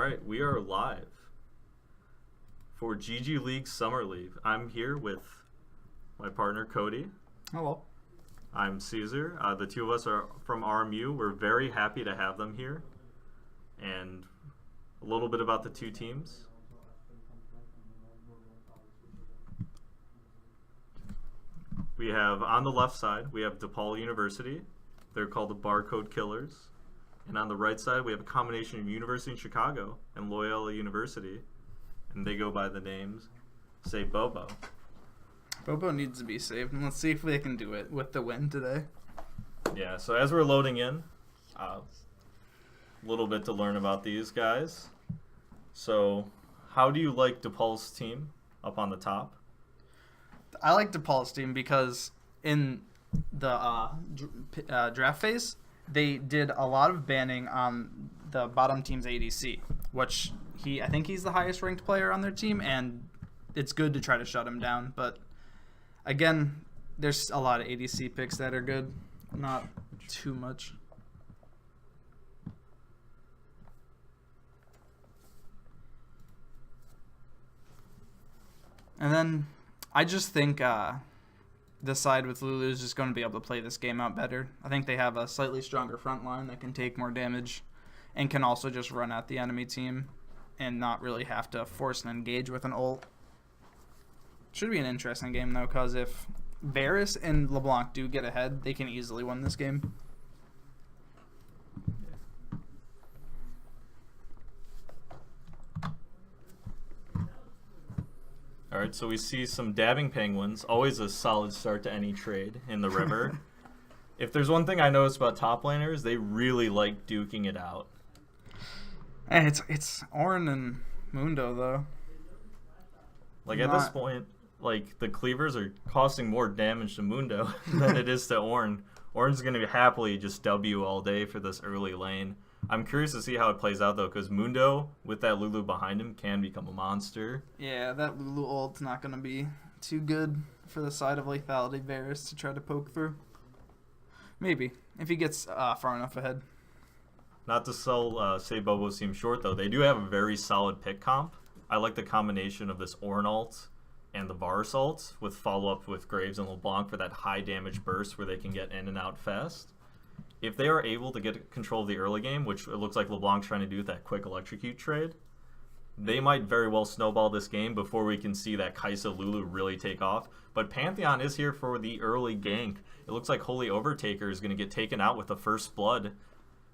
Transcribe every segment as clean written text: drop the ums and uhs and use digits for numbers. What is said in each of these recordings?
right, we are live for GGLeague Summer League. I'm here with my partner Cody. Hello. I'm Caesar. The two of us are from RMU. We're very happy to have them here. And a little bit about the two teams. We have, on the left side, we have DePaul University. They're called the Barcode Killers. And on the right side, we have a combination of University in Chicago and Loyola University. And they go by the names, say, Bobo. Bobo needs to be saved, and let's see if they can do it with the win today. Yeah, so as we're loading in, a little bit to learn about these guys. So, how do you like DePaul's team up on the top? I like DePaul's team because in the draft phase, they did a lot of banning on the bottom team's ADC, which I think he's the highest ranked player on their team, and it's good to try to shut him down. But again, there's a lot of ADC picks that are good, not too much. And then I just think the side with Lulu is just going to be able to play this game out better. I think they have a slightly stronger front line that can take more damage and can also just run at the enemy team and not really have to force an engage with an ult. Should be an interesting game, though, because if Varus and LeBlanc do get ahead, they can easily win this game. All right, so we see some dabbing penguins. Always a solid start to any trade in the river. If there's one thing I noticed about top laners, they really like duking it out. Hey, it's Ornn and Mundo, though. Like, at this point, like, the cleavers are costing more damage to Mundo than it is to Ornn. Ornn's going to happily just W all day for this early lane. I'm curious to see how it plays out, though, because Mundo, with that Lulu behind him, can become a monster. Yeah, that Lulu ult's not going to be too good for the side of lethality Varus to try to poke through. Maybe, if he gets far enough ahead. Not to sell say Bobo's team short, though. They do have a very solid pick comp. I like the combination of this Ornn ult and the Varus ult with follow-up with Graves and LeBlanc for that high damage burst where they can get in and out fast. If they are able to get control of the early game, which it looks like LeBlanc's trying to do with that quick electrocute trade, they might very well snowball this game before we can see that Kai'Sa Lulu really take off. But Pantheon is here for the early gank. It looks like Holy Overtaker is going to get taken out with the first blood.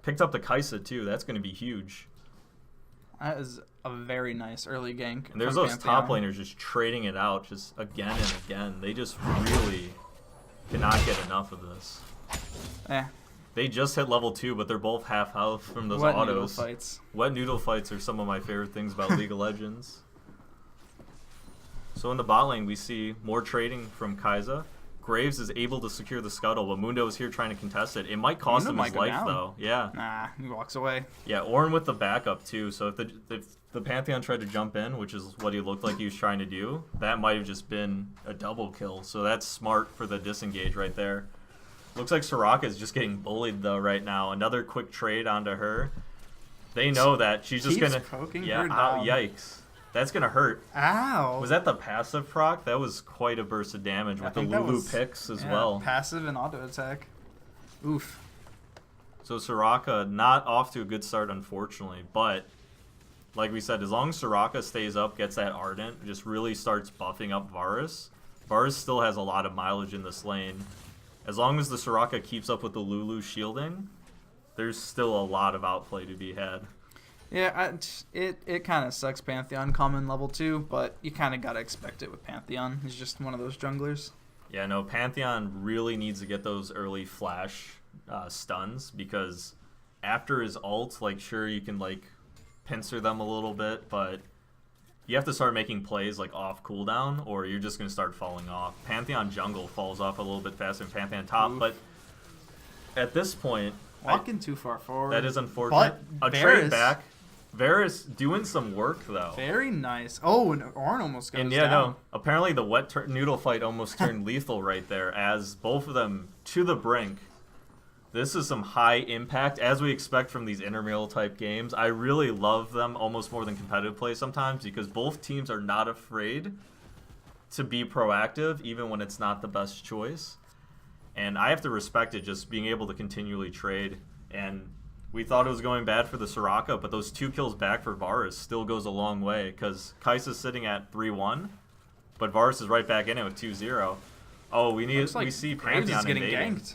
Picked up the Kai'Sa too. That's going to be huge. That is a very nice early gank. And there's those top laners just trading it out just again and again. They just really cannot get enough of this. They just hit level 2, but they're both half health from those Wet autos. Noodle fights. Wet noodle fights are some of my favorite things about League of Legends. So in the bot lane, we see more trading from Kai'Sa. Graves is able to secure the scuttle, but Mundo is here trying to contest it. It might cost him his life, though. Yeah. Nah, he walks away. Yeah, Ornn with the backup, too. So if the Pantheon tried to jump in, which is what he looked like he was trying to do, that might have just been a double kill. So that's smart for the disengage right there. Looks like Soraka is just getting bullied, though, right now. Another quick trade onto her. They know that she's just going to... Yeah, yikes. That's going to hurt. Ow. Was that the passive proc? That was quite a burst of damage with the Lulu picks as well. Passive and auto attack. Oof. So Soraka not off to a good start, unfortunately. But, like we said, as long as Soraka stays up, gets that Ardent, just really starts buffing up Varus. Varus still has a lot of mileage in this lane. As long as the Soraka keeps up with the Lulu shielding, there's still a lot of outplay to be had. Yeah, it kind of sucks Pantheon coming level 2, but you kind of got to expect it with Pantheon. He's just one of those junglers. Yeah, no, Pantheon really needs to get those early flash stuns, because after his ult, like, sure, you can, like, pincer them a little bit, but you have to start making plays, like, off cooldown, or you're just going to start falling off. Pantheon jungle falls off a little bit faster than Pantheon top, but at this point... Walking too far forward. That is unfortunate. A trade back. Varus doing some work, though. Very nice. Oh, and Ornn almost goes down. No. Apparently the wet noodle fight almost turned lethal right there, as both of them to the brink. This is some high impact, as we expect from these intramural type games. I really love them almost more than competitive play sometimes because both teams are not afraid to be proactive even when it's not the best choice. And I have to respect it, just being able to continually trade. And we thought it was going bad for the Soraka, but those 2 kills back for Varus still goes a long way because Kai'Sa's sitting at 3-1, but Varus is right back in it with 2-0. Oh, we see Graves Pantheon is getting invading. ganked.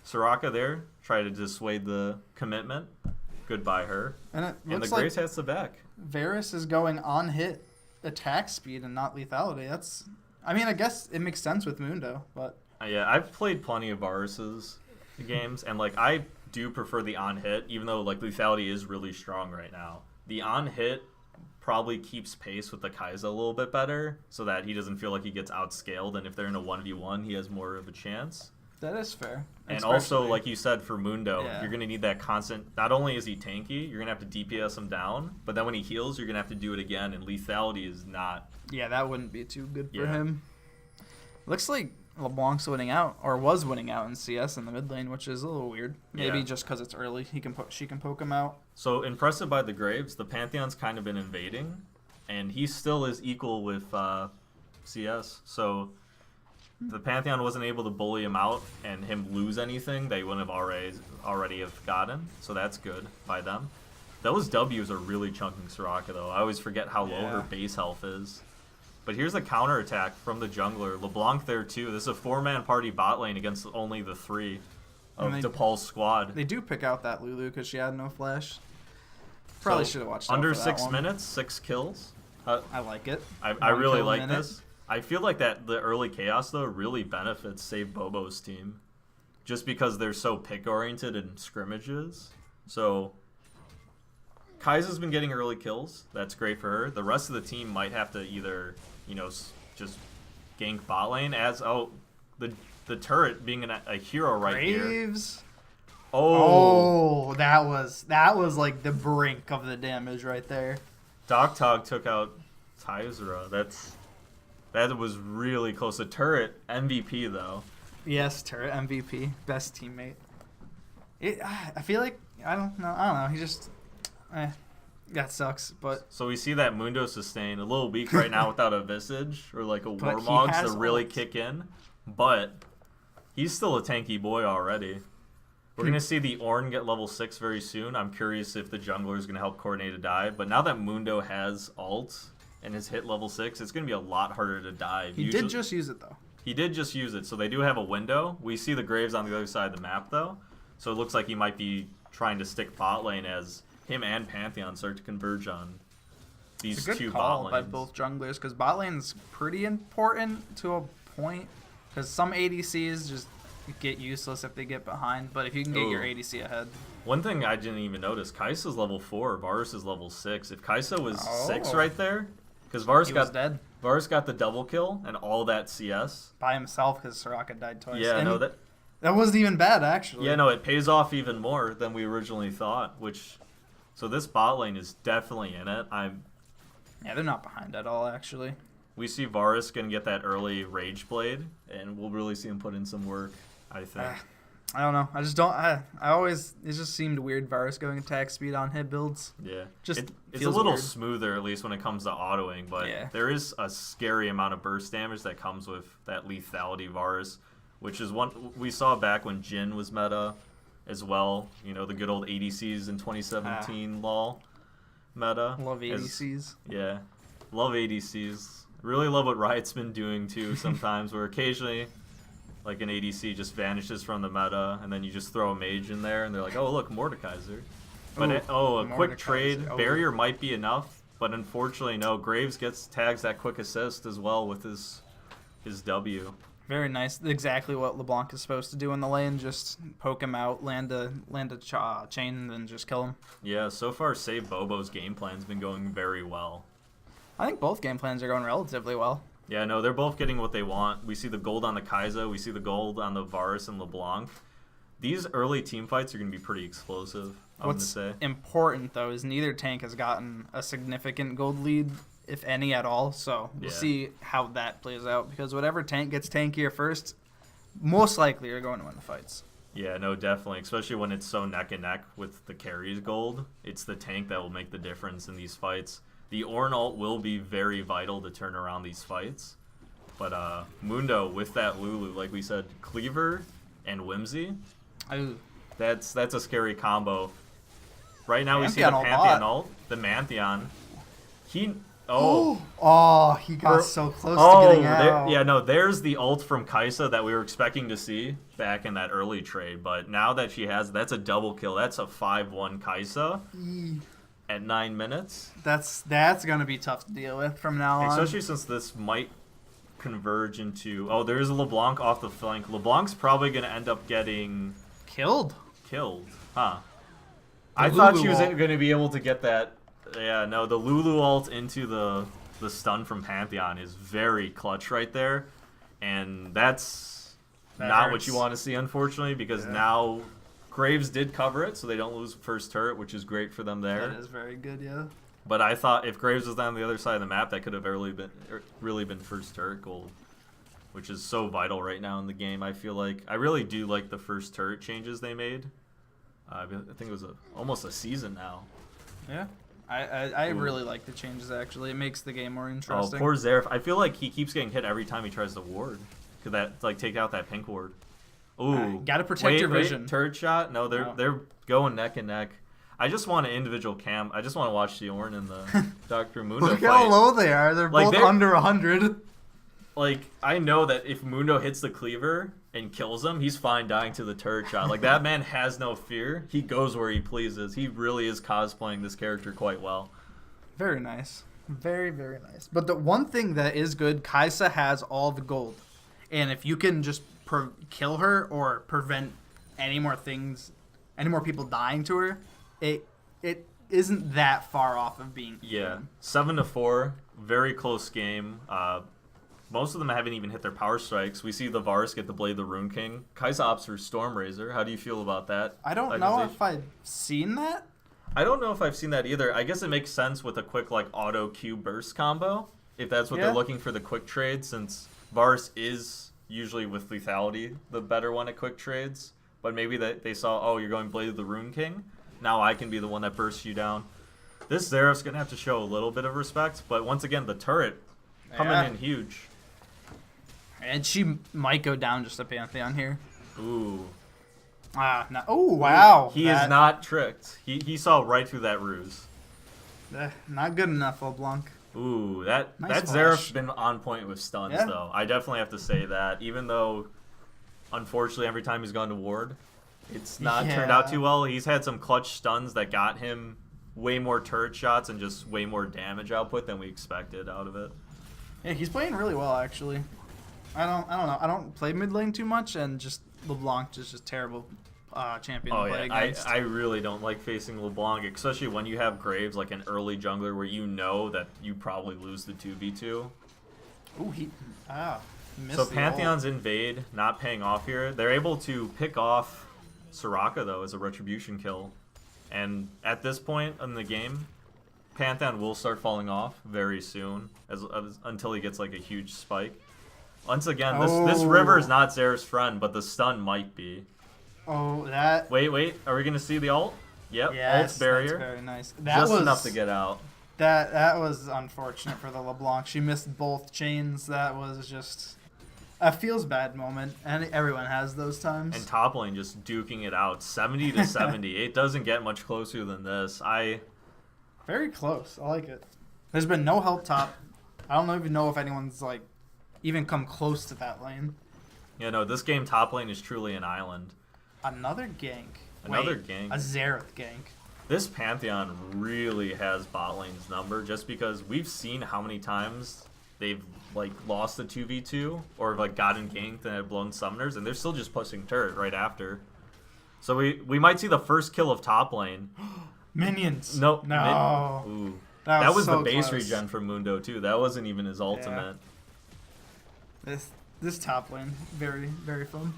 Soraka there, try to dissuade the commitment. Goodbye her. And it And the looks Graves like has the back. Varus is going on hit attack speed and not lethality. That's, I mean, I guess it makes sense with Mundo, but Yeah, I've played plenty of Varus's games, and like I do prefer the on hit, even though like lethality is really strong right now. The on hit probably keeps pace with the Kai'Sa a little bit better, so that he doesn't feel like he gets outscaled, and if they're in a 1v1, he has more of a chance. that is fair. And also, Especially- like you said, for Mundo, Yeah. you're going to need that constant. Not only is he tanky, you're going to have to DPS him down, but then when he heals, you're going to have to do it again, and lethality is not. yeah, that wouldn't be too good for Yeah. him. Looks like LeBlanc's winning out, or was winning out in CS in the mid lane, which is a little weird. Maybe Yeah. just because it's early, she can poke him out. So impressive by the Graves. The Pantheon's kind of been invading, and he still is equal with CS. So the Pantheon wasn't able to bully him out and him lose anything they wouldn't have already have gotten. So that's good by them. Those W's are really chunking Soraka though. I always forget how low her Yeah. base health is. But here's a counter attack from the jungler. LeBlanc there too. This is a 4-man party bot lane against only the 3 of And they- DePaul's squad. They do pick out that Lulu because she had no flash. Probably So, should have watched out under for that 6 one. minutes, 6 kills. I like it. I One really kill a like minute. this. I feel like that the early chaos though really benefits Save Bobo's team, just because they're so pick oriented in scrimmages. So Kai'Sa's been getting early kills. That's great for her. The rest of the team might have to either just gank bot lane as the turret being a hero right here. Graves. Oh, Oh, that was like the brink of the damage right there. Doctog took out Tyzra. That was really close. The turret MVP though. Yes, turret MVP, best teammate. I feel like I don't know. He just that sucks. But So we see that Mundo sustain a little weak right now without a Visage or like a But he Warmogs has to really ult. kick in, but he's still a tanky boy already. We're going to see the Ornn get level 6 very soon. I'm curious if the jungler is going to help coordinate a dive, but now that Mundo has ult and has hit level 6, it's going to be a lot harder to dive. he did just use it though. He did just use it, so they do have a window. We see the Graves on the other side of the map, though, so it looks like he might be trying to stick bot lane as him and Pantheon start to converge on these It's a good two call bot by lanes. both junglers because bot lane's pretty important to a point because some ADCs just get useless if they get behind, but if you can get your Ooh. ADC ahead. One thing I didn't even notice, Kai'Sa's level 4, Varus is level 6. If Kai'Sa was 6 Oh. right there, because Varus He was got dead the double kill and all that CS. by himself because Soraka died twice. Yeah, And no, that wasn't even bad actually. yeah, no, it pays off even more than we originally thought. So this bot lane is definitely in it. Yeah, they're not behind at all actually. We see Varus gonna get that early Rage Blade, and we'll really see him put in some work, I think. I don't know. I just don't. I always. It just seemed weird. Varus going attack speed on hit builds. Yeah, Just it's a feels little weird. smoother, at least when it comes to autoing, but Yeah. there is a scary amount of burst damage that comes with that lethality Varus, which is one we saw back when Jhin was meta as well. You know, the good old ADCs in 2017 LoL meta. Love ADCs. Yeah, love ADCs. Really love what Riot's been doing too sometimes, where occasionally like an ADC just vanishes from the meta, and then you just throw a mage in there, and they're like, oh, look, Mordekaiser. But a quick Mordekaiser. trade, Oh. barrier might be enough, but unfortunately, no. Graves tags that quick assist as well with his W. Very nice. Exactly what LeBlanc is supposed to do in the lane. Just poke him out, land a chain, and then just kill him. Yeah, so far, Save Bobo's game plan's been going very well. I think both game plans are going relatively well. Yeah, no, they're both getting what they want. We see the gold on the Kai'Sa, we see the gold on the Varus and LeBlanc. These early team fights are going to be pretty explosive, I'm going to What's say. important, though, is neither tank has gotten a significant gold lead, if any at all. So we'll Yeah. see how that plays out, because whatever tank gets tankier first, most likely are going to win the fights. Yeah, no, definitely. Especially when it's so neck and neck with the carries gold. It's the tank that will make the difference in these fights. The Ornn ult will be very vital to turn around these fights. But Mundo with that Lulu, like we said, Cleaver and Whimsy, Ooh. that's a scary combo. Right now we see the Pantheon ult Pantheon bot. ult, the Mantheon. He He got so close to getting out. there's the ult from Kai'Sa that we were expecting to see back in that early trade. But now that she has, that's a double kill. That's a 5-1 Kai'Sa at 9 minutes. That's gonna be tough to deal with from now on. Especially since this might converge into... Oh, there's a LeBlanc off the flank. LeBlanc's probably going to end up getting... Killed, huh? The I thought Lulu she was ult. going to be able to get that... Yeah, no, the Lulu ult into the stun from Pantheon is very clutch right there. And that's That not hurts. what you want to see, unfortunately, because now Graves did cover it, so they don't lose first turret, which is great for them there. That is very good, yeah. But I thought if Graves was on the other side of the map, that could have really been first turret gold, which is so vital right now in the game. I feel like I really do like the first turret changes they made. I think it was almost a season now. Yeah. I really like the changes, actually. It makes the game more Oh, interesting. poor Zeref. I feel like he keeps getting hit every time he tries to ward. Could that take out that pink ward? Ooh. Gotta protect your vision. Turret shot? No, they're going neck and neck. I just want an individual cam. I just want to watch the Ornn and the Dr. Mundo Look fight. how low they are. They're Like, both they're- under 100. Like, I know that if Mundo hits the cleaver and kills him, he's fine dying to the turret shot. Like, that man has no fear. He goes where he pleases. He really is cosplaying this character quite well. Very nice. Very, very nice. But the one thing that is good, Kai'Sa has all the gold. And if you can just kill her or prevent any more people dying to her, it isn't that far off of being Yeah, even. 7-4, very close game. Most of them haven't even hit their power strikes. We see the Varus get the Blade of the Rune King. Kai'Sa opts for Stormrazor. How do you feel about that? I don't know if I've seen that. I don't know if I've seen that either. I guess it makes sense with a quick like auto Q burst combo, if that's what they're looking for the quick trade, since Varus is usually with lethality the better one at quick trades. But maybe they saw, oh, you're going Blade of the Rune King. Now I can be the one that bursts you down. This Zeref's going to have to show a little bit of respect, but once again, the turret coming in huge. And she might go down just a Pantheon here. Ooh. No. Oh, wow. He is not tricked. He saw right through that ruse. Not good enough, LeBlanc. Ooh, that Nice Zeref's flash. been on point with stuns, Yeah. though. I definitely have to say that. Even though, unfortunately, every time he's gone to ward, it's not turned out too well. He's had some clutch stuns that got him way more turret shots and just way more damage output than we expected out of it. Yeah, he's playing really well, actually. I don't know. I don't play mid lane too much, and just LeBlanc is just terrible champion to play against. I really don't like facing LeBlanc, especially when you have Graves like an early jungler where you know that you probably lose the 2v2. Ooh, missed So the Pantheon's invade not paying off here. They're able to pick off Soraka though as a retribution kill, and at this point in the game, Pantheon will start falling off very soon until he gets like a huge spike. Once again, this river is not Zeref's friend, but the stun might be. Oh, that. Wait, are we gonna see the ult? Yep, Yes, ult barrier. that's very nice. Just enough to get out. That was unfortunate for the LeBlanc. She missed both chains. That was just a feels bad moment, and everyone has those times. And top lane just duking it out, 70 to 70. It doesn't get much closer than this. Very close. I like it. There's been no help top. I don't even know if anyone's like even come close to that lane. You know, this game top lane is truly an island. Another gank. Another Wait, gank. A Xerath gank. This Pantheon really has bot lane's number, just because we've seen how many times they've like lost the 2v2 or like gotten ganked and had blown summoners, and they're still just pushing turret right after. So we might see the first kill of top lane. Minions. No. No. That was so the base close. regen from Mundo too. That wasn't even his ultimate. This top lane, very, very fun.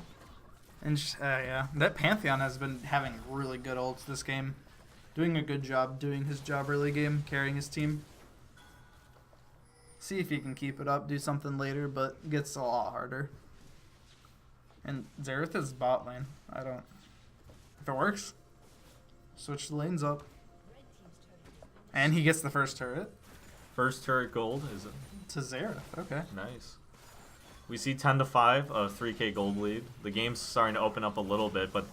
And just, that Pantheon has been having really good ults this game. Doing a good job, doing his job early game, carrying his team. See if he can keep it up, do something later, but it gets a lot harder. And Xerath is bot lane. I don't. If it works, switch the lanes up. And he gets the first turret. First turret gold, is it? To Xerath. Okay. Nice. We see 10-5, a 3K gold lead. The game's starting to open up a little bit, but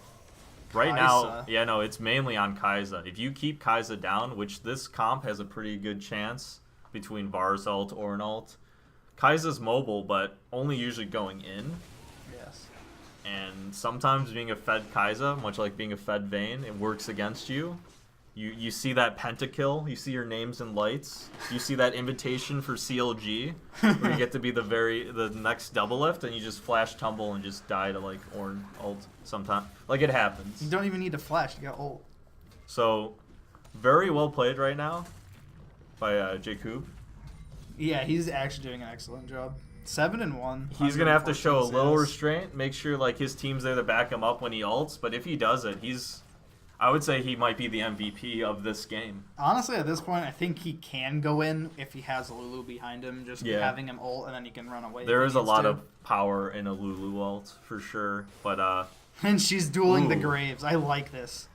right now, yeah, no, it's mainly on Kai'Sa. If you keep Kai'Sa down, which this comp has a pretty good chance between Varus ult or an ult. Kai'Sa's mobile, but only usually going in. Yes. And sometimes being a fed Kai'Sa, much like being a fed Vayne, it works against you. You see that pentakill, you see your names in lights, you see that invitation for CLG, where you get to be the next double lift, and you just flash tumble and just die to like Ornn ult sometime. Like it happens. You don't even need to flash, you got ult. So, very well played right now by Jacob. Yeah, he's actually doing an excellent job. 7-1. He's gonna have to show a little CS. restraint, make sure like his team's there to back him up when he ults. But if he does it, I would say he might be the MVP of this game. Honestly, at this point, I think he can go in if he has a Lulu behind him, just having him ult, and then he can run away. There is a lot of power in a Lulu ult, for sure. But And she's dueling the Graves. I like this.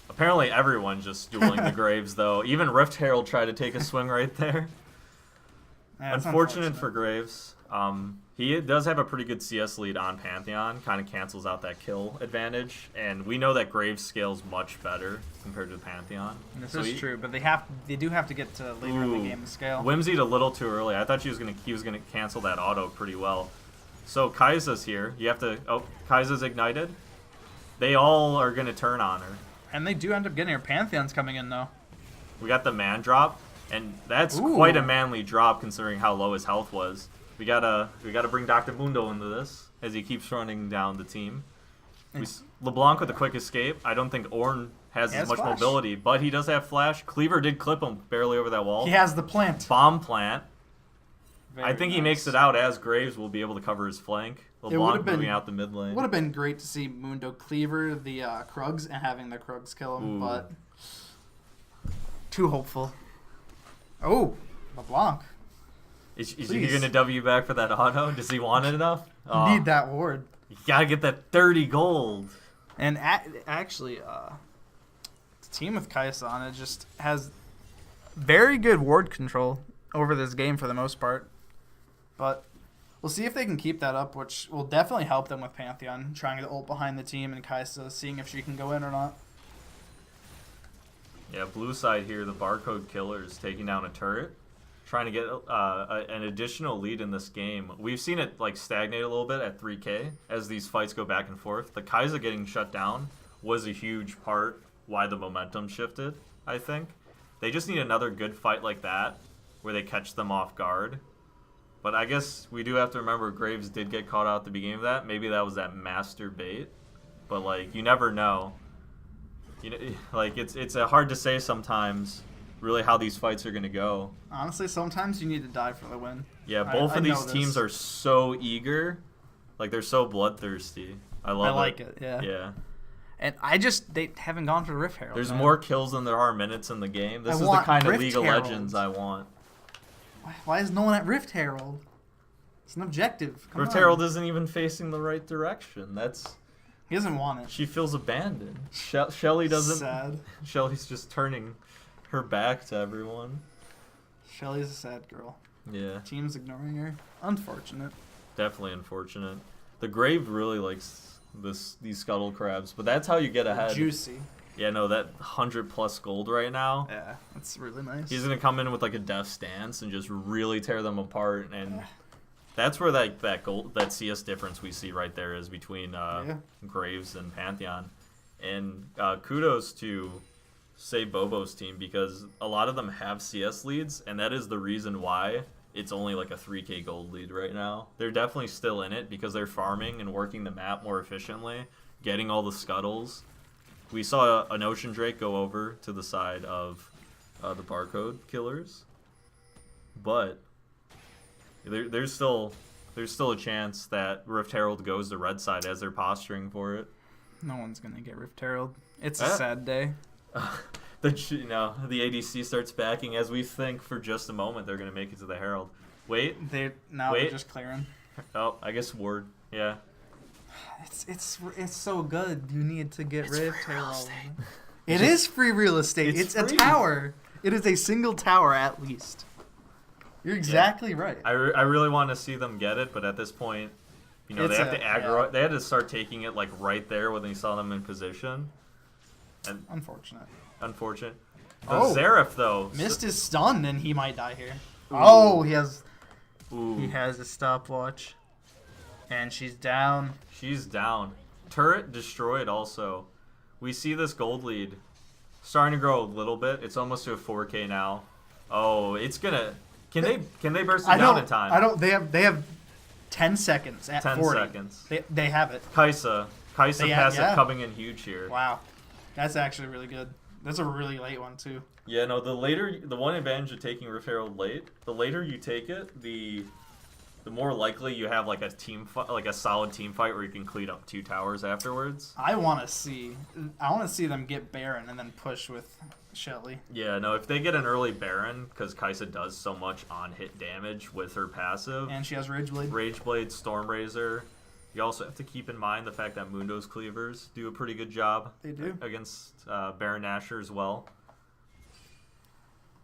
Apparently everyone's just dueling the Graves, though. Even Rift Herald tried to take a swing right there. Unfortunate for Graves. He does have a pretty good CS lead on Pantheon, kind of cancels out that kill advantage, and we know that Graves scales much better compared to Pantheon. This is true, but they do have to get to later in the game to scale. Whimsied a little too early. I thought he was gonna cancel that auto pretty well. So Kai'Sa's here. You have to. Oh, Kai'Sa's ignited. They all are gonna turn on her. And they do end up getting her. Pantheon's coming in though. We got the man drop, and that's quite a manly drop considering how low his health was. We gotta bring Dr. Mundo into this as he keeps running down the team. LeBlanc with a quick escape. I don't think Ornn has as much mobility, but he does have flash. Cleaver did clip him barely over that wall. He has the plant. Bomb plant. Very I think he makes it out as Graves will be able to cover his flank. LeBlanc moving out the mid lane. Would have been great to see Mundo cleaver the Krugs and having the Krugs kill him, but too hopeful. Oh, LeBlanc. Is he going to W back for that auto? Does he want it enough? Need that ward. You got to get that 30 gold. And actually, the team with Kai'Sa on it just has very good ward control over this game for the most part. But we'll see if they can keep that up, which will definitely help them with Pantheon, trying to ult behind the team, and Kai'Sa seeing if she can go in or not. Yeah, blue side here, the barcode killer is taking down a turret, trying to get an additional lead in this game. We've seen it like stagnate a little bit at 3K as these fights go back and forth. The Kai'Sa getting shut down was a huge part why the momentum shifted, I think. They just need another good fight like that where they catch them off guard. But I guess we do have to remember Graves did get caught out at the beginning of that. Maybe that was that master bait. But like, you never know. You know, like it's hard to say sometimes really how these fights are going to go. Honestly, sometimes you need to die for the win. Yeah, both of these teams are so eager. Like, they're so bloodthirsty. I love it. Yeah. Yeah. And they haven't gone for Rift Herald. There's more kills than there are minutes in the game. This is the kind of League of Legends I want. Why is no one at Rift Herald? It's an objective. Rift Herald isn't even facing the right direction. He doesn't want it. She feels abandoned. Shelly doesn't. Sad. Shelly's just turning her back to everyone. Shelly's a sad girl. Yeah. Team's ignoring her. Unfortunate. Definitely unfortunate. The Grave really likes these scuttle crabs, but that's how you get ahead. Juicy. Yeah, no, that 100+ gold right now. Yeah, that's really nice. He's gonna come in with like a death stance and just really tear them apart, and that's where that CS difference we see right there is between Graves and Pantheon. And kudos to Bobo's team, because a lot of them have CS leads, and that is the reason why it's only like a 3K gold lead right now. They're definitely still in it because they're farming and working the map more efficiently, getting all the scuttles. We saw an Ocean Drake go over to the side of the barcode killers, but there's still a chance that Rift Herald goes to red side as they're posturing for it. No one's gonna get Rift Herald. It's a sad day. The ADC starts backing as we think for just a moment they're gonna make it to the Herald. Wait, they're just clearing. Oh, I guess Ward. Yeah. It's so good. You need to get rid of free real Taylor. estate. It is free real estate. It's It's free. a tower. It is a single tower at least. You're exactly right. I really want to see them get it, but at this point, you know, It's they have to aggro. yeah. They had to start taking it like right there when they saw them in position. And Unfortunate. unfortunate. The Oh. Xerath though Missed his stun, and he might die here. Ooh. Oh, he has Ooh, a stopwatch, and she's down. she's down. Turret destroyed. Also, we see this gold lead starting to grow a little bit. It's almost to a 4K now. Oh, it's gonna. Can they burst it down in time? I don't. They have 10 seconds at 10 40. seconds. They have it. Kaisa They have- passive yeah. coming in huge here. Wow, that's actually really good. That's a really late one too. Yeah, no, the one advantage of taking Rift Herald late, the later you take it, the more likely you have like a solid team fight where you can clean up 2 towers afterwards. I want to see them get Baron and then push with Shelly. Yeah, no, if they get an early Baron, because Kaisa does so much on-hit damage with her passive, And she has Rageblade. Rageblade, Stormrazor, you also have to keep in mind the fact that Mundo's cleavers do a pretty good job They do. against Baron Nashor as well.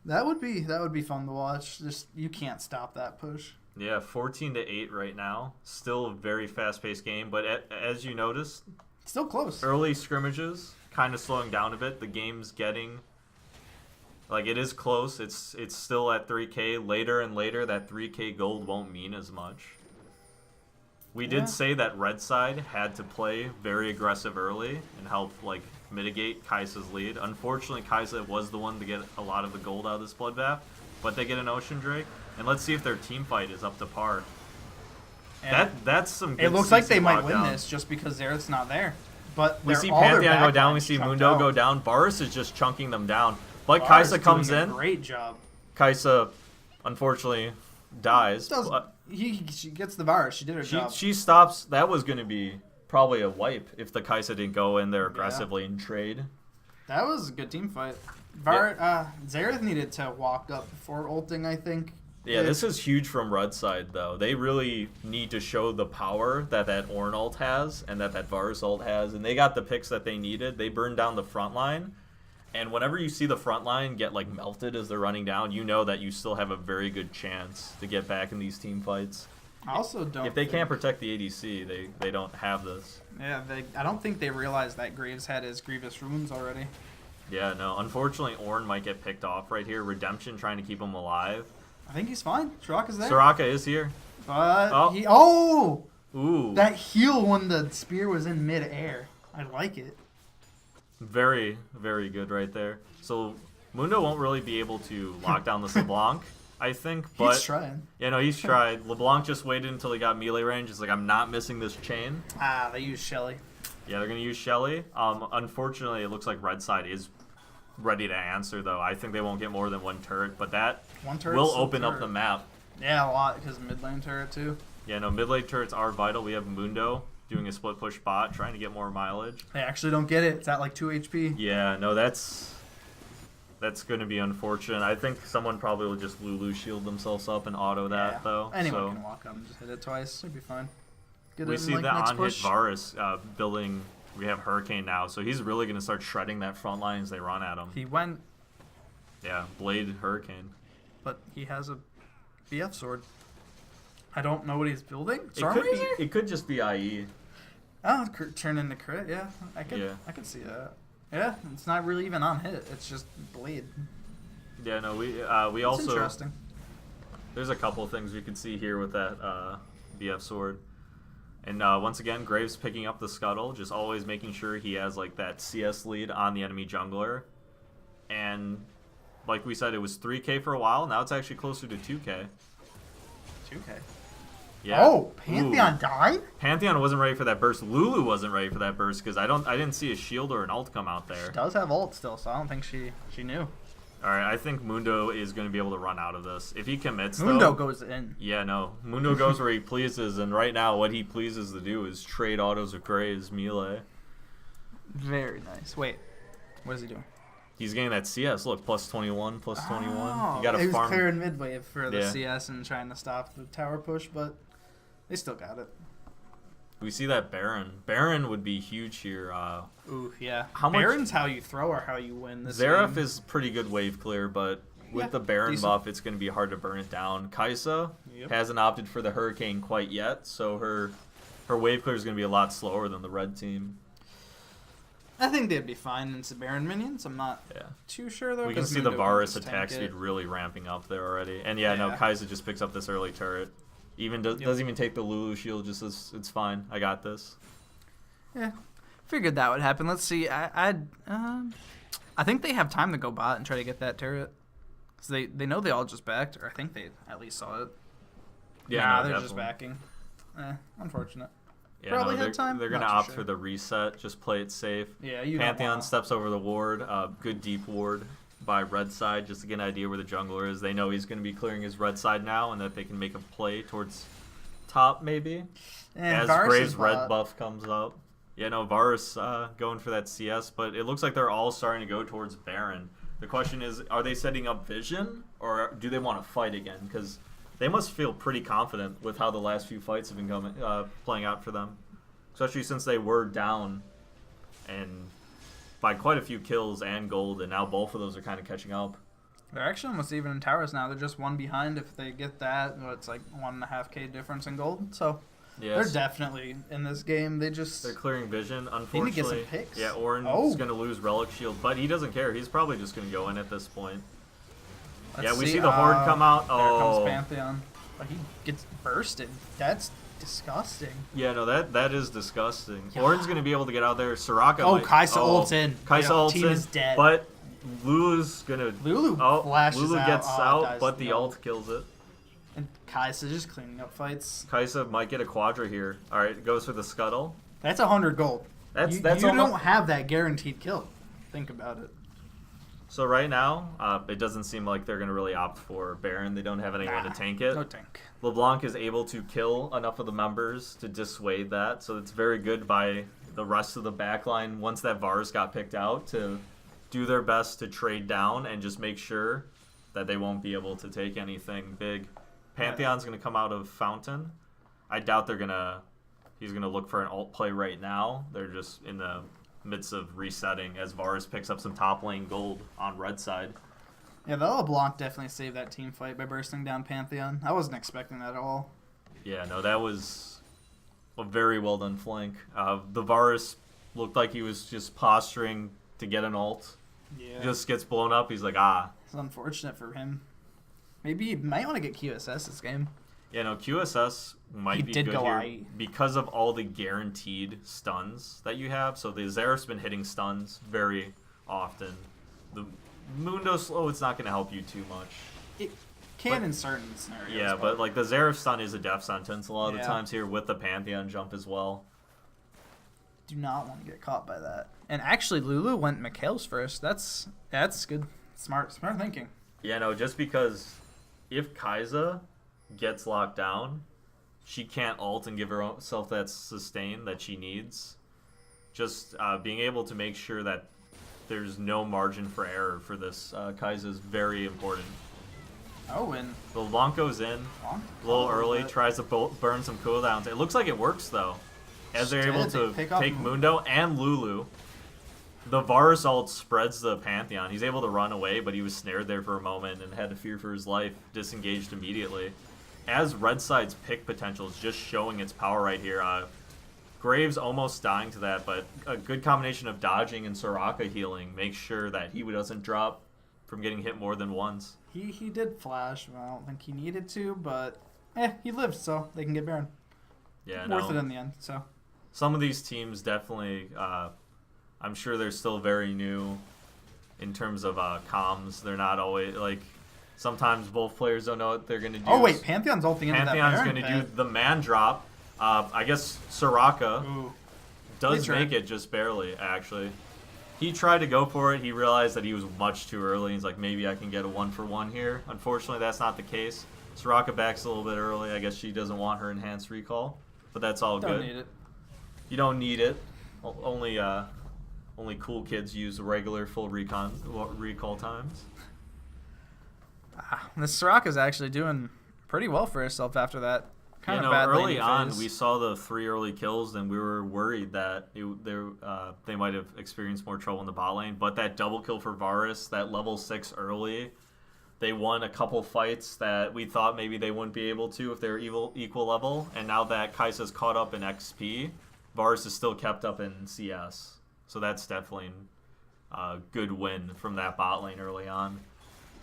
That would be fun to watch. Just you can't stop that push. Yeah, 14-8 right now. Still a very fast-paced game, but as you noticed, Still close. early scrimmages kind of slowing down a bit. The game's getting like it is close. It's still at 3K. Later and later, that 3K gold won't mean as much. We Yeah. did say that red side had to play very aggressive early and help like mitigate Kaisa's lead. Unfortunately, Kaisa was the one to get a lot of the gold out of this bloodbath, but they get an Ocean Drake, and let's see if their team fight is up to par. And That's some good it looks like CC they might win lockdown. this just because Xerath's not there. But We they're- see all their Pantheon go down, we backlines see chunked Mundo out. go down. Varus is just chunking them down. But Varus Kaisa is comes doing a in. Great job. Kaisa, unfortunately, dies. Does but she gets the Varus? She did her job. she stops. That was going to be probably a wipe if the Kaisa didn't go in there aggressively and trade. That was a good team fight. Xerath needed to walk up before ulting, I think. Yeah, this is huge from red side, though. They really need to show the power that Ornn ult has and that Varus ult has, and they got the picks that they needed. They burned down the front line, and whenever you see the front line get like melted as they're running down, you know that you still have a very good chance to get back in these team fights. I also don't. If they think- can't protect the ADC, they don't have this. Yeah, I don't think they realized that Graves had his Grievous runes already. Yeah, no. Unfortunately, Ornn might get picked off right here. Redemption trying to keep him alive. I think he's fine. Soraka's there. Soraka is here. But Oh. Ooh. that heal when the spear was in midair. I like it. Very, very good right there. So Mundo won't really be able to lock down this LeBlanc, I think. But He's trying. yeah, no, he's tried. LeBlanc just waited until he got melee range. He's like, I'm not missing this chain. They use Shelly. Yeah, they're gonna use Shelly. Unfortunately, it looks like red side is ready to answer though. I think they won't get more than one turret, but that One turret will open up the map. Yeah, a lot because mid lane turret too. Yeah, no, mid lane turrets are vital. We have Mundo doing a split push bot, trying to get more mileage. They actually don't get it. It's at like 2 HP. Yeah, no, that's going to be unfortunate. I think someone probably will just Lulu shield themselves up and auto that though. Anyone so can walk up and just hit it twice. It'd be fine. Get we it in, see like, the next on-hit push. Varus building. We have Hurricane now, so he's really going to start shredding that front line as they run at him. He went, Yeah, Blade Hurricane. but he has a BF sword. I don't know what he's building. It could just be IE. Oh, turn into crit. Yeah, I could. Yeah. I could see that. Yeah, it's not really even on hit. It's just blade. Yeah, no, we It's also interesting. there's a couple of things we could see here with that BF sword. And once again, Graves picking up the scuttle, just always making sure he has like that CS lead on the enemy jungler. And like we said, it was 3K for a while. Now it's actually closer to 2K. 2K. Yeah. Oh, Pantheon Ooh. died? Pantheon wasn't ready for that burst. Lulu wasn't ready for that burst because I didn't see a shield or an ult come out there. She does have ult still, so I don't think she knew. All right, I think Mundo is going to be able to run out of this if he commits. Mundo though, goes in. Yeah, no. Mundo goes where he pleases, and right now what he pleases to do is trade autos with Graves melee. Very nice. Wait, what is he doing? He's getting that CS. Look, plus 21, plus 21. Oh, You got he to was farm. clearing mid wave for the Yeah. CS and trying to stop the tower push, but they still got it. We see that Baron. Baron would be huge here. Ooh, yeah. How much- Baron's how you throw or how you win this Xerath game. is pretty good wave clear, but with Yeah, the Baron decent. buff, it's going to be hard to burn it down. Kaisa Yep. hasn't opted for the Hurricane quite yet, so her wave clear is going to be a lot slower than the red team. I think they'd be fine into Baron minions. I'm not Yeah. too sure, though. We can 'cause see the Mundo can Varus just attack tank speed it. really ramping up there already. And yeah, no, Yeah. Kaisa just picks up this early turret. Even Yep. doesn't even take the Lulu shield, just as it's fine. I got this. Yeah, figured that would happen. Let's see. I think they have time to go bot and try to get that turret. Cause they know they all just backed, or I think they at least saw it. Yeah, nah, no, they're just definitely. backing. Unfortunate. Yeah, Probably no, had they're, time. They're going to Not too opt sure. for the reset. Just play it safe. Yeah, you don't Pantheon wanna- steps over the ward. Good deep ward by red side, just to get an idea where the jungler is. They know he's going to be clearing his red side now, and that they can make a play towards top maybe. And As Varus Graves' is red bot. buff comes up. Yeah, no, Varus going for that CS, but it looks like they're all starting to go towards Baron. The question is, are they setting up Vision, or do they want to fight again? Because they must feel pretty confident with how the last few fights have been playing out for them. Especially since they were down and by quite a few kills and gold, and now both of those are kind of catching up. They're actually almost even in towers now. They're just one behind. If they get that, it's like 1.5K difference in gold. So Yes. they're definitely in this game. They just They're clearing Vision, need to unfortunately. get some picks. Yeah, Orin's Oh. going to lose Relic Shield, but he doesn't care. He's probably just going to go in at this point. Let's Yeah, we see the Horde come out. There Oh. comes Pantheon. But he gets bursted. That's disgusting. Yeah, no, that is disgusting. Yeah. Orin's going to be able to get out there. Soraka Oh, might, Kaisa ults in. Kaisa Yeah, ults team in, is dead. but Lulu's going to... Lulu Oh, flashes Lulu out. gets Oh, out, dies. but the No. ult kills it. And Kaisa just cleaning up fights. Kaisa might get a Quadra here. All right, goes for the Scuttle. That's 100 gold. That's you almost... don't have that guaranteed kill. Think about it. So right now, it doesn't seem like they're going to really opt for Baron. They don't have anyone to tank it. No tank. LeBlanc is able to kill enough of the members to dissuade that, so it's very good by the rest of the backline once that Varus got picked out to do their best to trade down and just make sure that they won't be able to take anything big. Pantheon's going to come out of Fountain. I doubt he's going to look for an ult play right now. They're just in the midst of resetting as Varus picks up some top lane gold on red side. Yeah, the LeBlanc definitely saved that team fight by bursting down Pantheon. I wasn't expecting that at all. Yeah, no, that was a very well done flank. The Varus looked like he was just posturing to get an ult. Yeah. Just gets blown up. He's like, ah. It's unfortunate for him. Maybe he might want to get QSS this game. Yeah, no, QSS might He be did good go here IE. because of all the guaranteed stuns that you have. So the Xerath's been hitting stuns very often. The Mundo slow, it's not going to help you too much. It can But- in certain scenarios. Yeah, but like the Xerath stun is a death sentence a lot of the Yeah. times here with the Pantheon jump as well. do not want to get caught by that. And actually, Lulu went Mikhail's first. That's good. Smart thinking. Yeah, no, just because if Kaisa gets locked down, she can't ult and give herself that sustain that she needs. Just being able to make sure that there's no margin for error for this Kaisa is very important. Oh, and The LeBlanc goes in a little early, tries to burn some cooldowns. It looks like it works, though. As they're able to take Mundo and Lulu. The Varus ult spreads the Pantheon. He's able to run away, but he was snared there for a moment and had to fear for his life, disengaged immediately. As red side's pick potential is just showing its power right here. Graves almost dying to that, but a good combination of dodging and Soraka healing makes sure that he doesn't drop from getting hit more than once. He did flash. I don't think he needed to, but he lived, so they can get Baron. Yeah, Worth no. it in the end. So Some of these teams definitely, I'm sure they're still very new in terms of comms. They're not always, like, sometimes both players don't know what they're going to do. oh wait, Pantheon's ulting into that Pantheon's Baron going to do pit. the man drop. I guess Soraka Ooh. does They tried. make it just barely, actually. He tried to go for it. He realized that he was much too early. He's like, maybe I can get a 1-for-1 here. Unfortunately, that's not the case. Soraka backs a little bit early. I guess she doesn't want her enhanced recall, but that's all Don't good. need it. You don't need it. Only cool kids use regular full recall times. This Soraka's actually doing pretty well for herself after that Kind You of know, bad early laning on, phase. we saw the 3 early kills, and we were worried that they might have experienced more trouble in the bot lane. But that double kill for Varus, that level 6 early, they won a couple fights that we thought maybe they wouldn't be able to if they were equal level. And now that Kai'Sa's caught up in XP, Varus is still kept up in CS. So that's definitely a good win from that bot lane early on.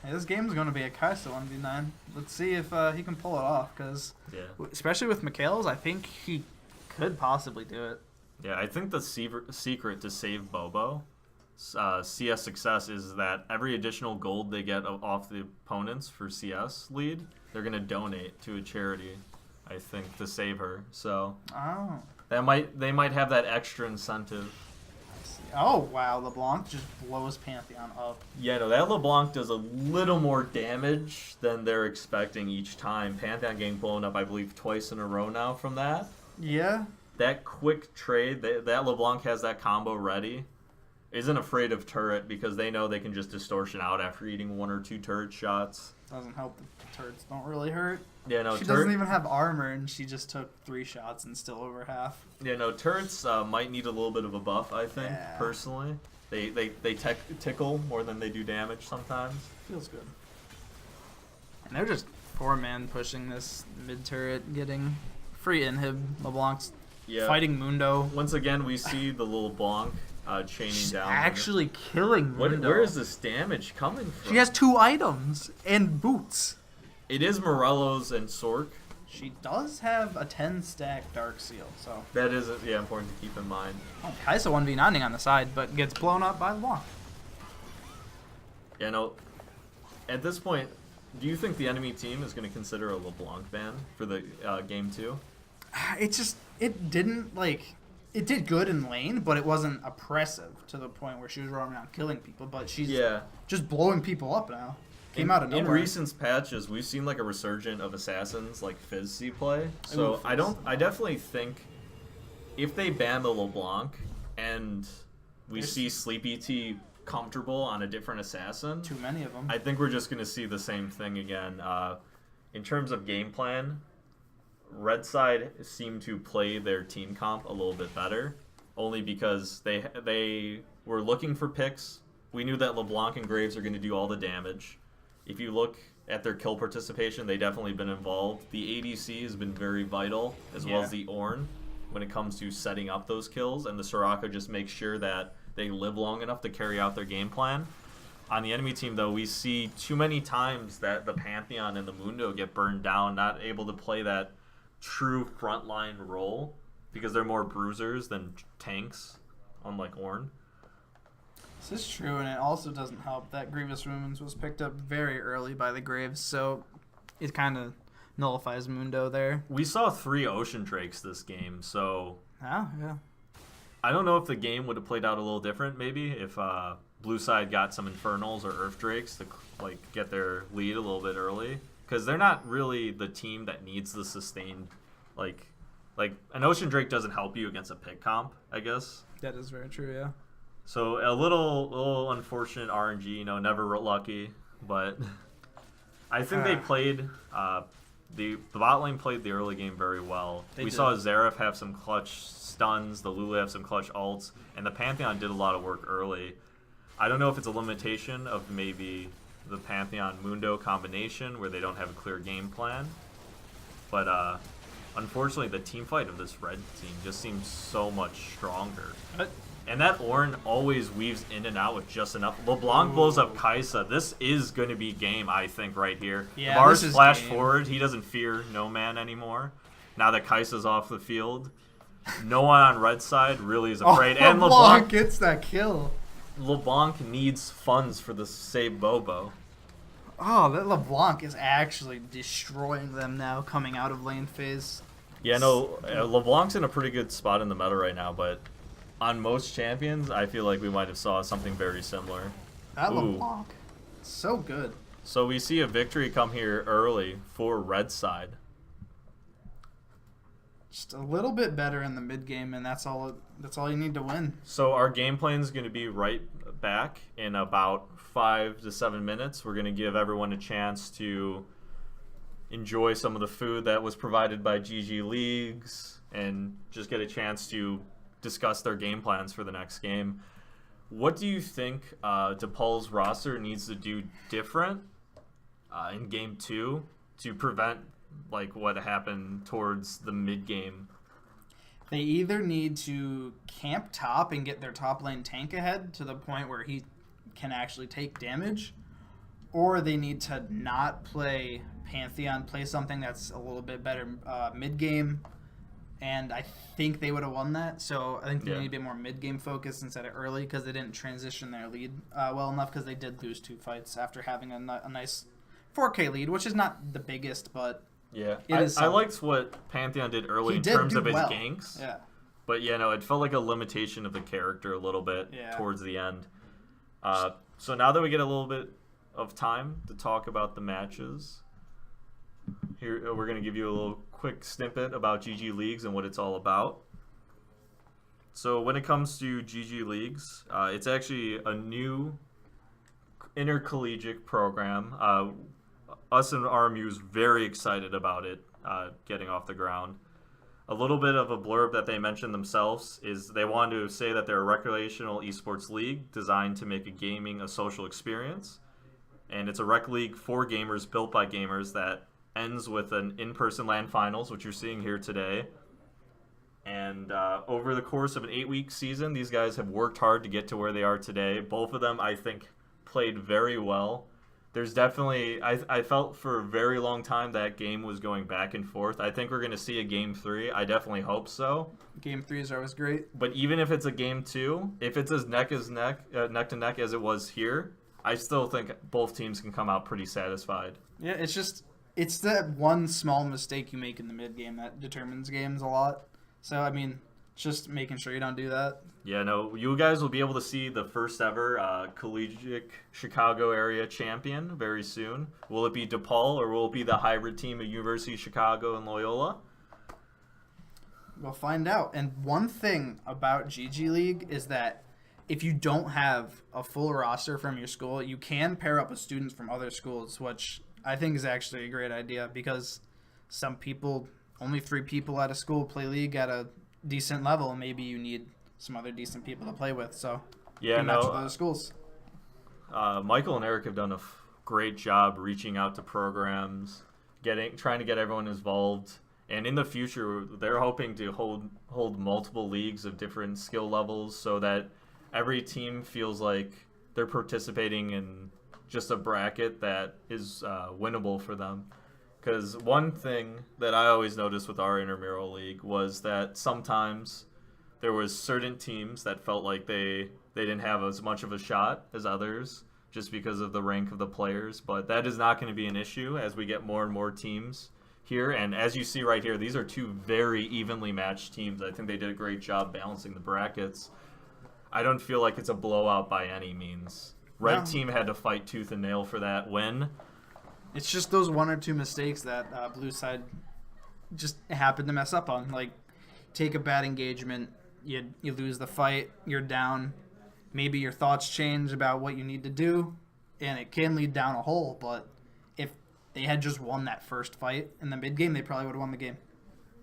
Hey, this game's going to be a Kai'Sa 1v9. Let's see if he can pull it off, because Yeah. especially with Mikhail's, I think he could possibly do it. Yeah, I think the secret to save Bobo, CS success, is that every additional gold they get off the opponents for CS lead, they're going to donate to a charity, I think, to save her. So Oh. they might have that extra incentive. Oh, wow. LeBlanc just blows Pantheon up. Yeah, no, that LeBlanc does a little more damage than they're expecting each time. Pantheon getting blown up, I believe, twice in a row now from that. Yeah. That quick trade, that LeBlanc has that combo ready, isn't afraid of turret because they know they can just distortion out after eating 1 or 2 turret shots. Doesn't help. The turrets don't really hurt. Yeah, no, She doesn't even have armor, and she just took 3 shots and still over half. Yeah, no, turrets might need a little bit of a buff, I think, Yeah. personally. They tickle more than they do damage sometimes. Feels good. And they're just 4-man pushing this mid turret, getting free inhib. LeBlanc's fighting Mundo. Once again, we see the little Blanc chaining She's down. actually killing Mundo. Where is this damage coming from? She has 2 items and boots. It is Morello's and Sork. She does have a 10-stack Dark Seal, so... That is important to keep in mind. Oh, Kai'Sa 1v9ing on the side, but gets blown up by LeBlanc. Yeah, no, at this point, do you think the enemy team is going to consider a LeBlanc ban for the game 2? It didn't, like... It did good in lane, but it wasn't oppressive to the point where she was running around killing people, but she's just blowing people up now. Came out of nowhere. In recent patches, we've seen like a resurgence of assassins like Fizzy play. So I definitely think if they ban the LeBlanc and we see Sleepy T comfortable on a different assassin, too many of them. I think we're just going to see the same thing again. In terms of game plan, Red side seemed to play their team comp a little bit better, only because they were looking for picks. We knew that LeBlanc and Graves are going to do all the damage. If you look at their kill participation, they definitely been involved. The ADC has been very vital, as well as the Ornn, when it comes to setting up those kills, and the Soraka just makes sure that they live long enough to carry out their game plan. On the enemy team, though, we see too many times that the Pantheon and the Mundo get burned down, not able to play that true frontline role, because they're more bruisers than tanks, unlike Ornn. This is true, and it also doesn't help that Grievous Ruins was picked up very early by the Graves, so it kind of nullifies Mundo there. We saw 3 Ocean Drakes this game, so Oh, yeah. I don't know if the game would have played out a little different, maybe, if Blue Side got some Infernals or Earth Drakes to like get their lead a little bit early, because they're not really the team that needs the sustained, like an Ocean Drake doesn't help you against a pick comp, I guess. That is very true, yeah. So a little unfortunate RNG, never lucky, but I think they played the bot lane played the early game very well. We saw Xerath have some clutch stuns, the Lulu have some clutch ults, and the Pantheon did a lot of work early. I don't know if it's a limitation of maybe the Pantheon Mundo combination where they don't have a clear game plan, but unfortunately the team fight of this red team just seems so much stronger. And that Ornn always weaves in and out with just enough. LeBlanc blows up Kai'Sa. This is going to be game, I think, right here. Yeah, Bars this is flash game. forward. He doesn't fear no man anymore. Now that Kai'Sa's off the field, no one on red side really is afraid. And LeBlanc gets that kill. LeBlanc needs funds for the save Bobo. Oh, that LeBlanc is actually destroying them now coming out of lane phase. Yeah, no, LeBlanc's in a pretty good spot in the meta right now, but on most champions, I feel like we might have saw something very similar. That LeBlanc, so good. So we see a victory come here early for red side. Just a little bit better in the mid game, and that's all you need to win. So our game plan is going to be right back in about 5 to 7 minutes. We're going to give everyone a chance to enjoy some of the food that was provided by GGLeagues and just get a chance to discuss their game plans for the next game. What do you think DePaul's roster needs to do different in Game 2 to prevent like what happened towards the mid-game? They either need to camp top and get their top lane tank ahead to the point where he can actually take damage, or they need to not play Pantheon, play something that's a little bit better mid-game, and I think they would have won that. So I think they need to be more mid-game focused instead of early, because they didn't transition their lead well enough, because they did lose 2 fights after having a nice 4K lead, which is not the biggest, but yeah, I liked what Pantheon did early in terms of his ganks. Yeah. But it felt like a limitation of the character a little bit towards the end. So now that we get a little bit of time to talk about the matches, here we're going to give you a little quick snippet about GGLeagues and what it's all about. So when it comes to GGLeagues, it's actually a new intercollegiate program. Us and RMU is very excited about it getting off the ground. A little bit of a blurb that they mentioned themselves is they wanted to say that they're a recreational esports league designed to make gaming a social experience. And it's a rec league for gamers, built by gamers, that ends with an in-person LAN finals, which you're seeing here today. And over the course of an 8-week season, these guys have worked hard to get to where they are today. Both of them, I think, played very well. There's definitely, I felt for a very long time that game was going back and forth. I think we're going to see a Game 3. I definitely hope so. Game 3 is always great. But even if it's a Game 2, if it's as neck to neck as it was here, I still think both teams can come out pretty satisfied. Yeah, it's that one small mistake you make in the mid game that determines games a lot. So, I mean, just making sure you don't do that. Yeah, no, you guys will be able to see the first ever collegiate Chicago area champion very soon. Will it be DePaul, or will it be the hybrid team of University of Chicago and Loyola? We'll find out. And one thing about GG League is that if you don't have a full roster from your school, you can pair up with students from other schools, which I think is actually a great idea, because some people, only 3 people at a school play League at a decent level, and maybe you need some other decent people to play with. So match with other schools. Michael and Eric have done a great job reaching out to programs, trying to get everyone involved. And in the future, they're hoping to hold multiple leagues of different skill levels, so that every team feels like they're participating in just a bracket that is winnable for them. Because one thing that I always noticed with our intramural league was that sometimes there was certain teams that felt like they didn't have as much of a shot as others just because of the rank of the players. But that is not going to be an issue as we get more and more teams here. And as you see right here, these are 2 very evenly matched teams. I think they did a great job balancing the brackets. I don't feel like it's a blowout by any means. Red team had to fight tooth and nail for that win. It's just those 1 or 2 mistakes that blue side just happened to mess up on. Like, take a bad engagement, you lose the fight, you're down. Maybe your thoughts change about what you need to do, and it can lead down a hole. But if they had just won that first fight in the mid game, they probably would have won the game.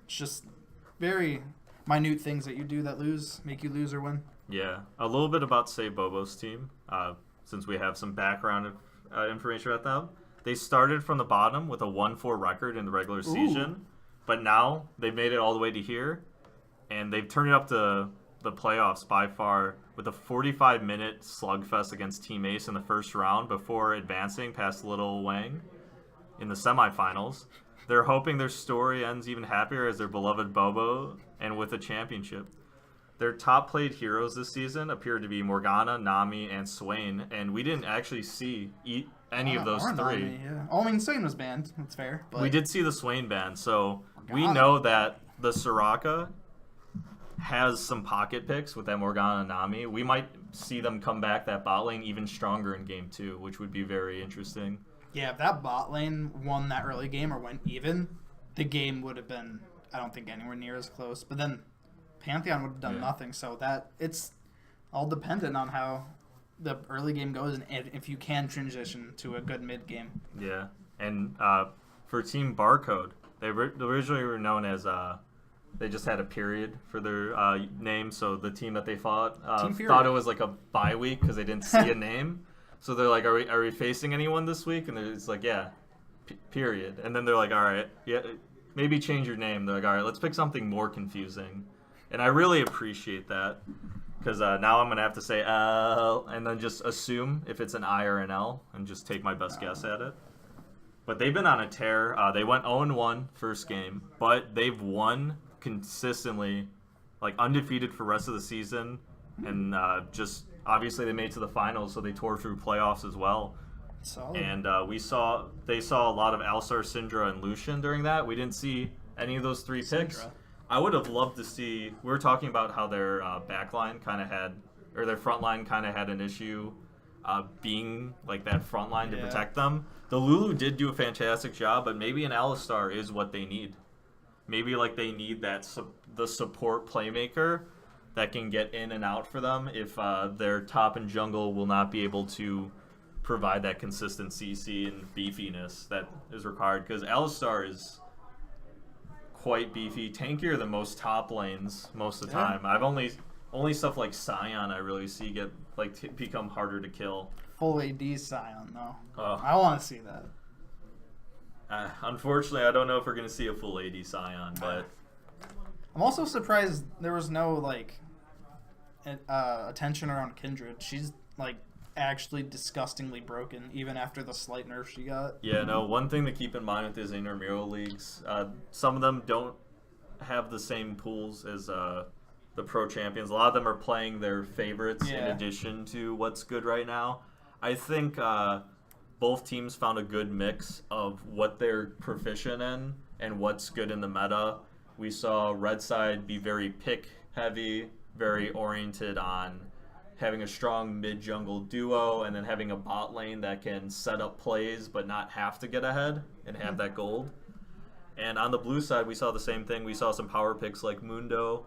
It's just very minute things that you do that make you lose or win. Yeah, a little bit about Say Bobo's team, since we have some background information about them. They started from the bottom with a 1-4 record in the regular season, but now they've made it all the way to here, and they've turned it up to the playoffs by far with a 45-minute slugfest against Team Ace in the first round before advancing past Little Wang in the semifinals. They're hoping their story ends even happier as their beloved Bobo and with a championship. Their top-played heroes this season appear to be Morgana, Nami, and Swain, and we didn't actually see any of those 3. Nami, yeah. Oh, I mean, Swain was banned. That's fair. But we did see the Swain ban, so we know that the Soraka has some pocket picks with that Morgana and Nami. We might see them come back that bot lane even stronger in Game 2, which would be very interesting. Yeah, if that bot lane won that early game or went even, the game would have been, I don't think, anywhere near as close. But then Pantheon would have done nothing, so that it's all dependent on how the early game goes and if you can transition to a good mid game. Yeah, and for Team Barcode. They originally were known as they just had a period for their name, so the team that they fought thought it was like a bye week because they didn't see a name. So they're like, are we facing anyone this week? And it's like, yeah, period. And then they're like, all right, yeah, maybe change your name. They're like, all right, let's pick something more confusing. And I really appreciate that because now I'm going to have to say L and then just assume if it's an I or an L and just take my best guess at it. But they've been on a tear. They went 0-1 first game, but they've won consistently, like undefeated for the rest of the season. And just obviously they made it to the finals, so they tore through playoffs as well. Solid. And they saw a lot of Alsar, Syndra, and Lucian during that. We didn't see any of those 3 picks. Syndra. I would have loved to see. We were talking about how their backline kind of had, or their front line kind of had an issue being like that front line to protect them. The Lulu did do a fantastic job, but maybe an Alistar is what they need. Maybe like they need that the support playmaker that can get in and out for them if their top and jungle will not be able to provide that consistent CC and beefiness that is required. Because Alistar is quite beefy, tankier than most top lanes most of the time. I've only stuff like Sion I really see get like become harder to kill. Full AD Sion though. Oh. I want to see that. Unfortunately, I don't know if we're going to see a full AD Sion, but I'm also surprised there was no like attention around Kindred. She's like actually disgustingly broken even after the slight nerf she got. Yeah, no, one thing to keep in mind with these intramural leagues, some of them don't have the same pools as the pro champions. A lot of them are playing their favorites in addition to what's good right now. I think both teams found a good mix of what they're proficient in and what's good in the meta. We saw Red Side be very pick heavy, very oriented on having a strong mid-jungle duo and then having a bot lane that can set up plays but not have to get ahead and have that gold. And on the blue side, we saw the same thing. We saw some power picks like Mundo.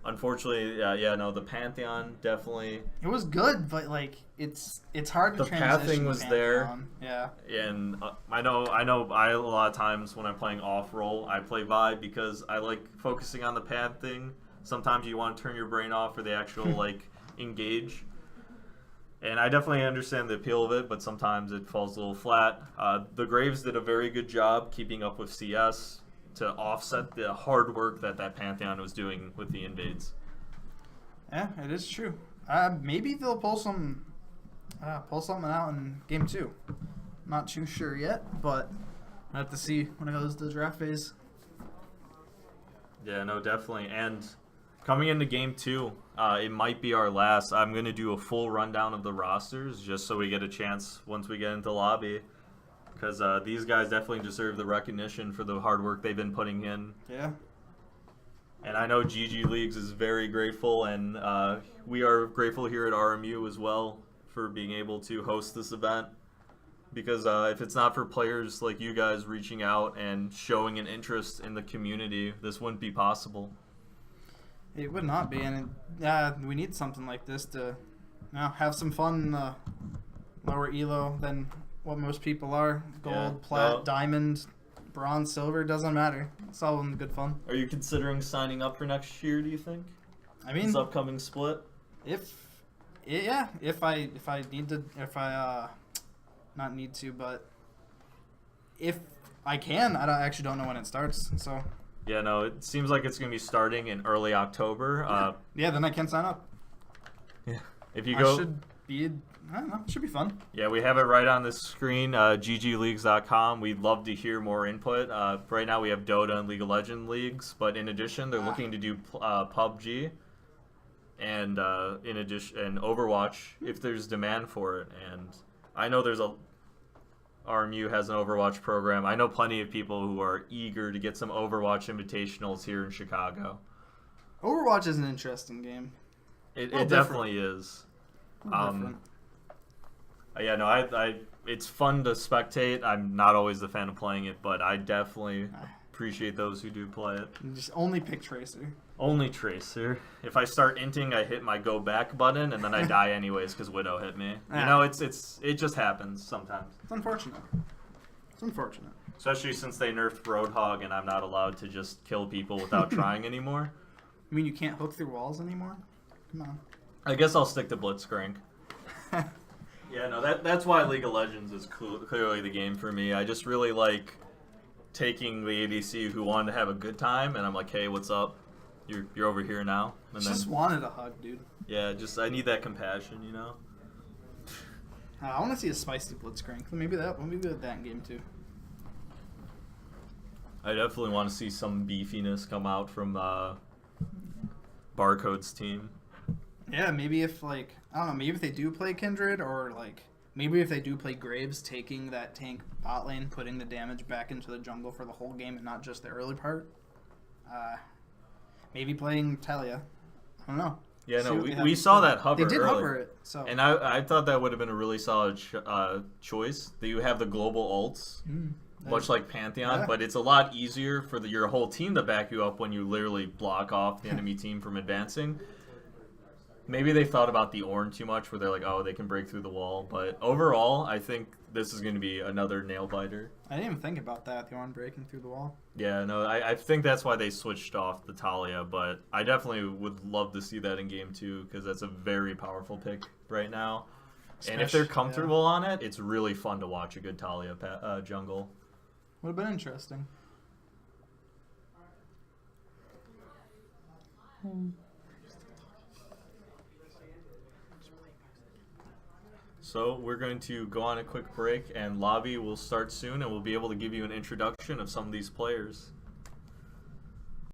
Unfortunately, the Pantheon definitely. It was good, but like it's hard to the transition. The pathing was there. Yeah. And I know. A lot of times when I'm playing off role, I play Vibe because I like focusing on the pathing. Sometimes you want to turn your brain off for the actual like engage. And I definitely understand the appeal of it, but sometimes it falls a little flat. The Graves did a very good job keeping up with CS to offset the hard work that Pantheon was doing with the invades. Yeah, it is true. Maybe they'll pull something out in game 2. Not too sure yet, but I have to see when it goes to the draft phase. Yeah, no, definitely. And coming into game 2, it might be our last. I'm going to do a full rundown of the rosters just so we get a chance once we get into lobby. Because these guys definitely deserve the recognition for the hard work they've been putting in. Yeah. And I know GGLeagues is very grateful, and we are grateful here at RMU as well for being able to host this event. Because if it's not for players like you guys reaching out and showing an interest in the community, this wouldn't be possible. It would not be, and we need something like this to have some fun in the lower elo than what most people are. Gold, plat, diamond, bronze, silver, doesn't matter. It's all in good fun. Are you considering signing up for next year, do you think? I mean, this upcoming split? If not need to, but if I can, I actually don't know when it starts, so. Yeah, no, it seems like it's going to be starting in early October. Yeah, then I can sign up. Yeah. If you go... I don't know. It should be fun. Yeah, we have it right on the screen, GGLeagues.com. We'd love to hear more input. Right now we have Dota and League of Legends leagues, but in addition, they're looking to do PUBG and in addition and Overwatch if there's demand for it. And I know RMU has an Overwatch program. I know plenty of people who are eager to get some Overwatch invitationals here in Chicago. Overwatch is an interesting game. It definitely is. Yeah, no, it's fun to spectate. I'm not always a fan of playing it, but I definitely appreciate those who do play it. Just only pick Tracer. Only Tracer. If I start inting, I hit my go back button, and then I die anyways because Widow hit me. You know, it just happens sometimes. It's unfortunate. It's unfortunate. Especially since they nerfed Roadhog and I'm not allowed to just kill people without trying anymore. You mean you can't hook through walls anymore? Come on. I guess I'll stick to Blitzcrank. Yeah, no, that's why League of Legends is clearly the game for me. I just really like taking the ADC who wanted to have a good time, and I'm like, hey, what's up? You're over here now. And Just wanted a hug, dude. Yeah, I need that compassion, you know? I want to see a spicy Blitzcrank. Maybe that in game too. I definitely want to see some beefiness come out from Barcode's team. Yeah, maybe if I don't know, maybe if they do play Kindred, or maybe if they do play Graves, taking that tank bot lane, putting the damage back into the jungle for the whole game and not just the early part. Maybe playing Talia. I don't know. Yeah, no, we saw that hover. They did early. hover it, so. And I thought that would have been a really solid choice. That you have the global ults, much like Pantheon, but it's a lot easier for your whole team to back you up when you literally block off the enemy team from advancing. Maybe they thought about the Ornn too much, where they're like, oh, they can break through the wall. But overall, I think this is going to be another nail biter. I didn't even think about that, the Ornn breaking through the wall. Yeah, no, I think that's why they switched off the Talia, but I definitely would love to see that in game 2, because that's a very powerful pick right now. And if they're comfortable on it, it's really fun to watch a good Talia jungle. Would have been interesting. So we're going to go on a quick break, and lobby will start soon, and we'll be able to give you an introduction of some of these players.